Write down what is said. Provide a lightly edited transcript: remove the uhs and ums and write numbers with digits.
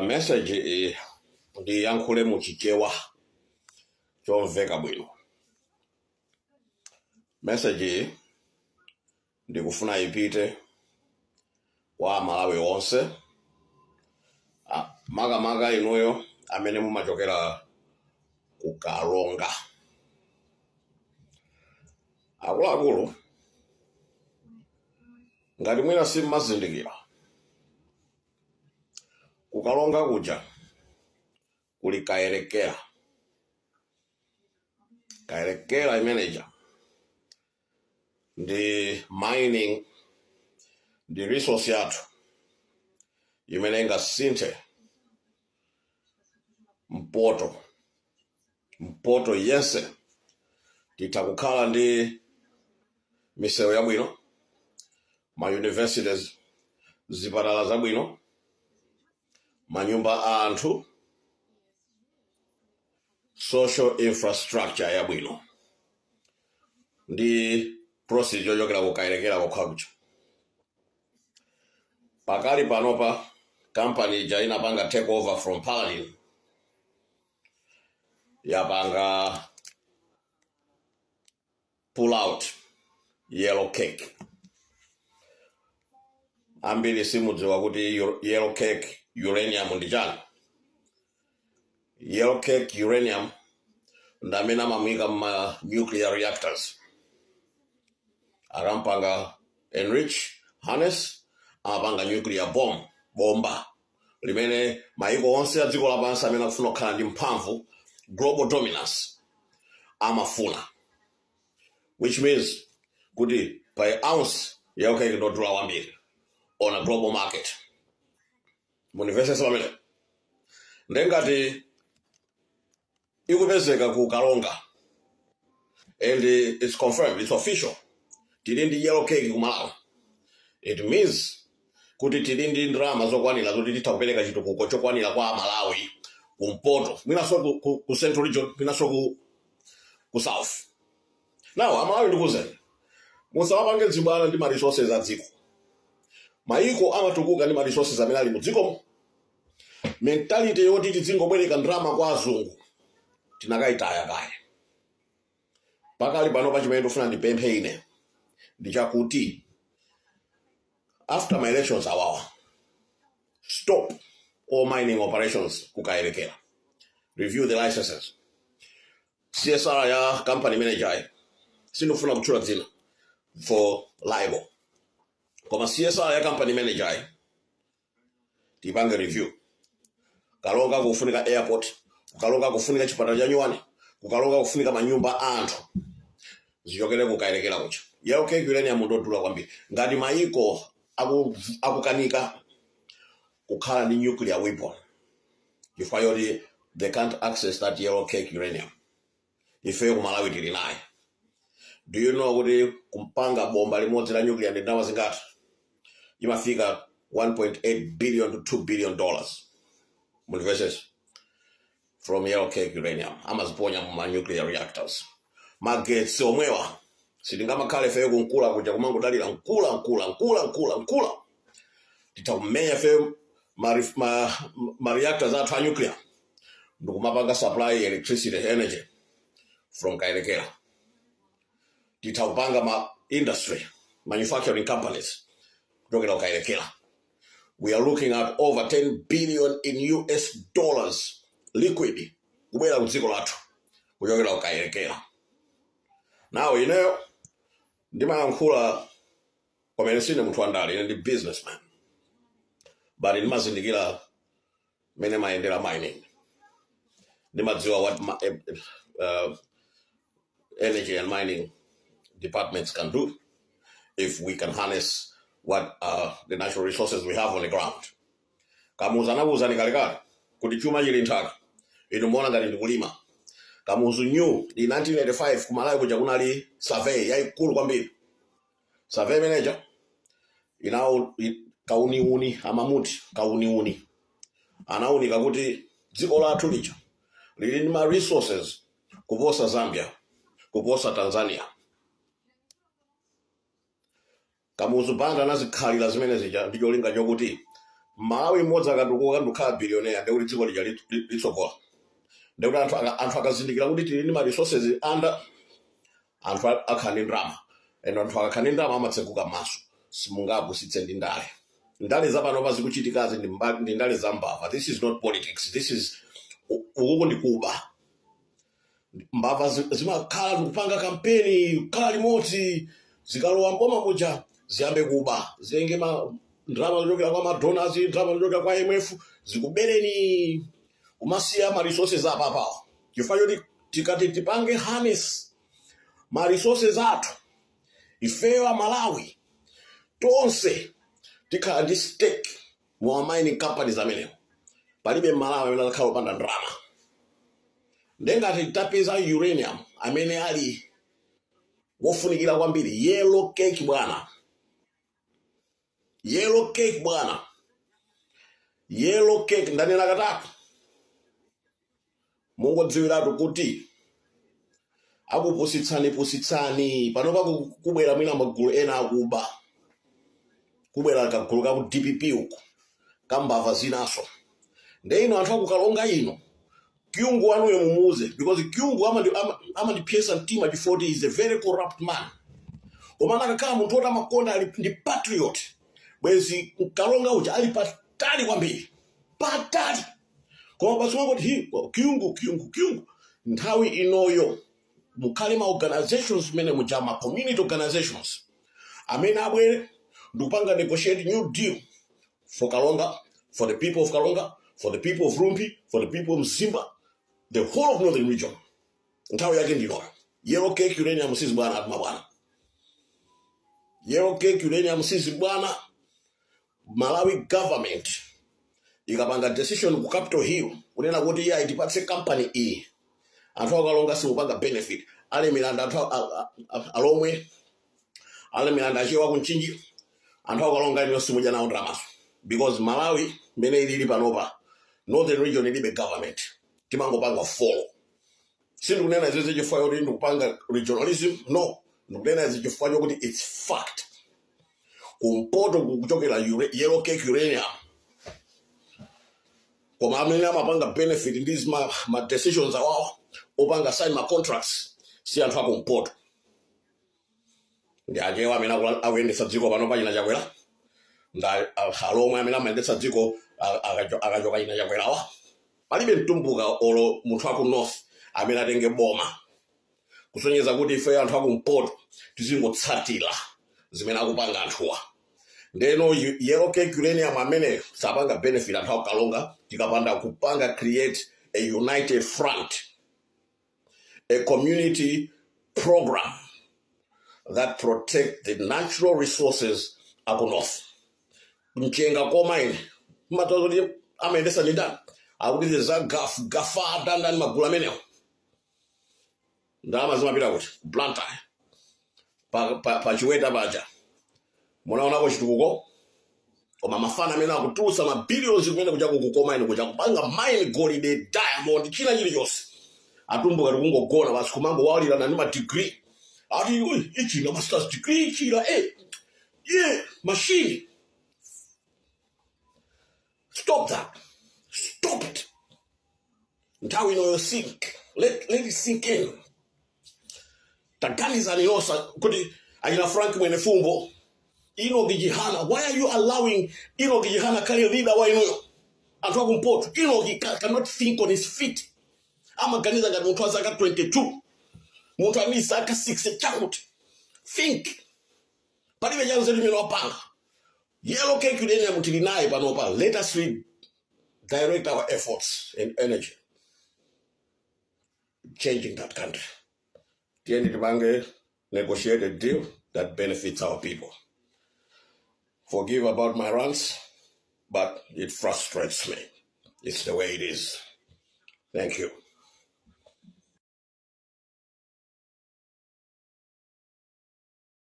Message ndi yankhule muchichewa chomveka bwino. Message ndikufuna ipite kwa Malawi onse, maga inuyo amene mumachokera ku Kalonga. Akuluakulu ngati mwina simmazindikira, ku Kalonga kuja kuli Kayerekera imeneja ndi mining ndi resource yathu imene ingasinthe mpoto yense titha kukhala ndi misewu yabwino, ma universities, zipatala zabwino, manyumba a anthu, social infrastructure yabwino ndi procedure yochokera ku Kayerekera kokha kuja. Pakali panopa company ija inapanga take over from Paladin, yapanga pull out Yellow Cake. Ambiri simudziwa kuti Yellow Cake uranium ndi chani. Yellow Cake uranium ndamene amamuyika ma nuclear reactors. Arampanga enrich, harness, amapanga nuclear bomba limene maiko onse a dziko lapansi amene akufuna kukhala ndi mphamvu, global dominance, amafuna. Which means kuti by ounce Yellow Cake ndodula wambiri on a global market. Munivese samene ndengati ikupezeka ku Kalonga, and it's confirmed, it's official, tili ndi Yellow Cake ku Malawi. It means kuti tili ndi ndalama zokwanira zoti titha kupereka chitukuko chokwanira kwa Malawi kumpoto, mwinaso ku central region, mwinaso ku south. Now Malawi ndikuze musawapange dzibwana ndi ma resources a dziko. Maiko amatukuka ndi ma resources amene ali mu dziko. Mentality yoti tizingobwereka ndalama kwa azungu tinakaitaya kaya. Pakali panopa chimene ndifuna ndipemphe ine ndi chakuti after my elections awawa, stop all mining operations ku Kayerekera. Review the licenses. CSR ya company manager sinufuna kuchula dzina for libel. Koma CSR ya company manager tipange review. Kalonga kufunika airport, Kalonga kufunika chipatala cha Nyuwani, Kalonga kufunika manyumba anthu ziyokere ku Kayerekera kucha. Yellow Cake uranium ndodula kwambiri. Ngati maiko akukanika kukhala ndi nuclear weapon, if they can't access that Yellow Cake uranium, ife ku Malawi tili naye. Do you know kuti kumpanga bomba limodzi la nuclear ndi ndalama zingati? Imafika 1.8 billion to 2 billion dollars. Mulverses from Yellow Cake uranium amaziponya mu nuclear reactors. Magetsi omwewa sitingamakhale fe kunkula kuja kumango dalira nkula titamenya fe ma reactors athu a nuclear ndikumapanga supply electricity energy from Kayerekera. Titapanga ma industry, manufacturing companies kuchokera ku Kayerekera. We are looking at over 10 billion in US dollars liquid kubwera ku dziko lathu kuchokera ku Kayerekera. Now, you know, ndimayankhula pamene sine munthu wandale, ndi businessman, but ndimazindikira mene mayendera mining. Ndimadziwa what energy and mining departments can do if we can harness what the natural resources we have on the ground. Kamuzanabuza nikalekale kuti chuma chili nthaka inu muona ngati ndikulima. Kamuzu new di 1985 ku Malawi kuja kunali survey yayikulu kwambiri. Survey manager inao kauniuni amamuti kauniuni anaunika kuti dziko lathu lija lili ndi ma resources kuposa Zambia, kuposa Tanzania. Kamuzu banda nazikhalira zimene zija ndicho linga chokuti Malawi mmodzi akatukuka ndikhala billionaire ndekuti dziko lija litsogola. Ndekuti anthu akazindikira kuti tili ndi ma resources anda anthu akhala ndi ndalama. And anthu akakhala ndi ndalama amatseguka maso. Simungapusitse ndi ndale. Ndale zapano pazikuchitikazi ndi ndale za mbava. This is not politics. This is ukuku ndi kuba. Mbava zimakhala ndikupanga kampeni khala limodzi zikalowa mboma kuja ziyambe kuba zilenge ndalama zochokera kwa madonors, ndalama zochokera kwa IMF zikubereni umasiya ma resources apapawa. Chifukwa choti tikati tipange harness ma resources athu ifewa Malawi tonse tikhala ndi stake mu mining companies amenewo. Palibe Malawi amene akhala opanda ndalama. Ndengati tapeza uranium amene ali wofunikira kwambiri, yellow cake bwana. Yellow cake bwana. Yellow cake ndanena katatu. Mungodziwiratu kuti akupusitsani panopa kubwera mwina magulu ena akuba. Kubwera kagulu kaku DPP uku kambava zinaso. Ndeino anthu akukalonga ino Kyungu wanuyo mumuze, because Kyungu amandipyesa mtima before he is a very corrupt man. Komana kakhala munthu oti amakonda ali ndi patriot. Bwezi kalonga uja ali patali kwambiri. Patali. Koma basi kuti Kyungu. Nthawi inoyo mukhale ma organizations mene mujama community organizations. Amene abwere ndikupanga negotiate new deal for Kalonga, for the people of Kalonga, for the people of Rumpi, for the people of Mzimba, the whole of Northern region. Nthawi yake ndinoyo. Yellow cake uranium sisi bwana atuma bwana. Yellow cake uranium sisi bwana. Malawi government ikapanga decision ku Capitol Hill unena kuti ya itipatse company E. Anthu akalonga simupanga benefit. Ale milanda anthu alomwe. Ale milanda achiwa kunchinji. Anthu akalonga ino simuja nawo ndalamaso. Because Malawi mene ilili panopa Northern region ilibe government. Timangopanga follow. Sindikunena izo chifukwa yoti ndikupanga regionalism. No. Ndikunena izo chifukwa kuti it's fact. Kumpoto kuchokera yellow cake uranium. Koma amene amapanga benefit in these ma decisions awawa. Opanga sign ma contracts. Si anthu akumpoto. Ndi ajewa amene akuyendetsa dziko panopa china chakwera. Nda alomwe amene amayendetsa dziko akachoka china chakwerawa. Palibe mtumbuka olo munthu aku north amene atenge boma. Kusonyeza kuti ife anthu akumpoto tizingotsatira zimene akupanga anthuwa. Ndeno yellow cake uranium amene sapanga benefit anthu akalonga tikapanda kupanga create a united front, a community program that protect the natural resources aku north. Mchenga koma ine matozoti amendesa ndani akuti za gafa dandani magulu amenewo. Ndalama zimapita kuti Blantyre pa chiweta paja munaonako chitukuko koma mafana amene akutulutsa ma billions kumene kuja kukoma ine kuja kupanga mine gold diamond china chilichonse atumbuka tikungogona basi kumango walira ndi ma degree ati ichi na master's degree chira machine. Stop that. Stop it. Nthawi inoyo sink. Let it sink in. Taganiza niyosa kuti ajina Frank Mwenefumbo ino gijihana. Why are you allowing ino gijihana kari leader wa inoyo? Antwa kumpoto. Ino cannot think on his feet. Ama ganiza gani mtu azaka 22. Mtu anisaka 6 chakuti. Think. Paliwe jangu zetu mino wapanga. Yellow cake uranium mutilinae panopa. Let us direct our efforts and energy changing that country. Tieni tibange negotiate a deal that benefits our people. Forgive about my rants, but it frustrates me. It's the way it is. Thank you.